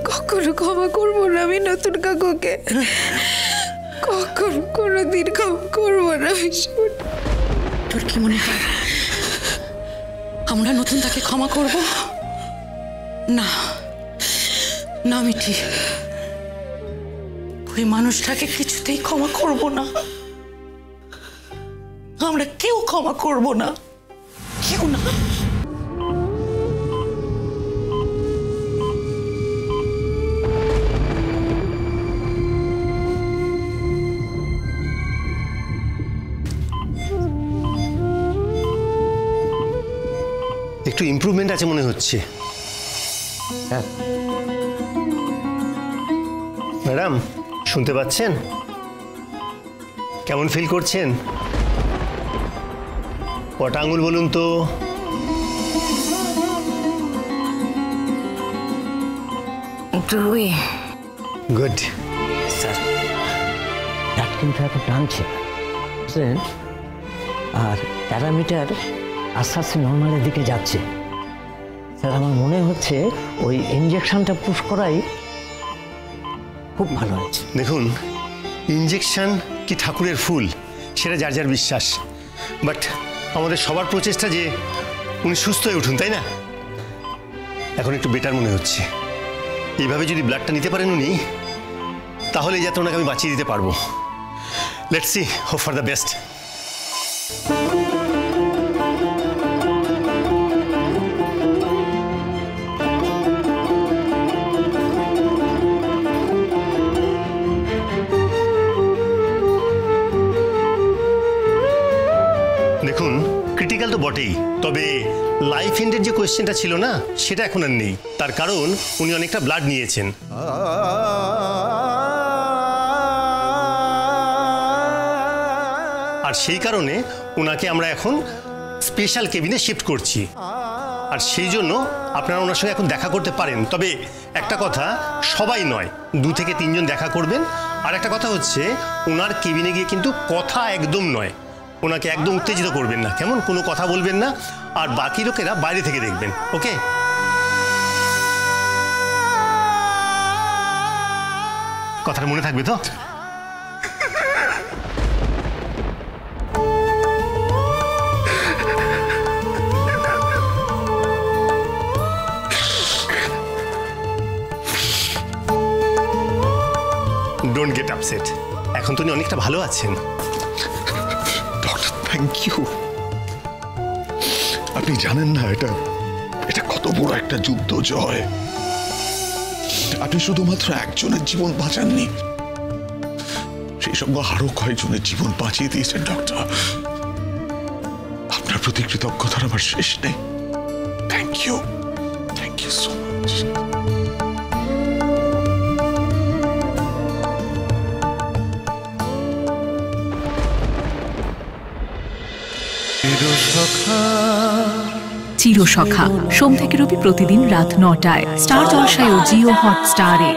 কখনো ক্ষমা করবো না আমি নতুন কাকুকে, কখনো কোনোদিন ক্ষমা করবো না। তোর কি মনে হয় আমরা নতুন তাকে ক্ষমা করব? না না মিঠি, ওই মানুষটাকে কিছুতেই ক্ষমা করব না। আমরা কেউ ক্ষমা করব না, কেউ না। একটু ইমপ্রুভমেন্ট আছে মনে হচ্ছে। ম্যাডাম শুনতে পাচ্ছেন? কেমন ফিল করছেন? কটা আঙুল বলুন তো? দুই। গুড। স্যার ব্লাড কিন্তু এখন টানছে বুঝলেন, আর প্যারামিটার আস্তে আস্তে নর্মালের দিকে যাচ্ছে। স্যার আমার মনে হচ্ছে ওই ইঞ্জেকশনটা পুশ করাই খুব ভালো হয়েছে। দেখুন, ইঞ্জেকশন কি ঠাকুরের ফুল সেটা যার যার বিশ্বাস, বাট আমাদের সবার প্রচেষ্টা যে উনি সুস্থ হয়ে উঠুন, তাই না? এখন একটু বেটার মনে হচ্ছে। এইভাবে যদি ব্লাডটা নিতে পারেন উনি, তাহলে যাতে ওনাকে আমি বাঁচিয়ে দিতে পারবো। Let's see, hope for the best. দেখুন, ক্রিটিক্যাল তো বটেই, তবে লাইফ এন্ডের যে কোয়েশ্চেনটা ছিল না, সেটা এখন আর নেই। তার কারণ উনি অনেকটা ব্লাড নিয়েছেন। আর সেই কারণে ওনাকে আমরা এখন স্পেশাল কেবিনে শিফট করছি। আর সেই জন্য আপনারা ওনার সঙ্গে এখন দেখা করতে পারেন, তবে একটা কথা, সবাই নয়, 2 থেকে 3 জন দেখা করবেন। আর একটা কথা হচ্ছে, ওনার কেবিনে গিয়ে কিন্তু কথা একদম নয়, ওনাকে একদম উত্তেজিত করবেন না, কেমন? কোনো কথা বলবেন না, আর বাকি লোকেরা বাইরে থেকে দেখবেন, ওকে? কথাটা মনে থাকবে তো? Don't get upset. এখন তো উনি অনেকটা ভালো আছেন। Doctor, thank you. আপনি জানেন না এটা কত বড় একটা যুদ্ধ জয়। আপনি শুধুমাত্র একজনের জীবন বাঁচাননি, সেই সঙ্গে আরো কয়েকজনের জীবন বাঁচিয়ে দিয়েছেন ডক্টর। আপনার প্রতি কৃতজ্ঞতার আমার শেষ নেই। Thank you so much. চিরসখা সোম থেকে রবি প্রতিদিন রাত 9টায় স্টার জলসায় ও জিও হটস্টারে।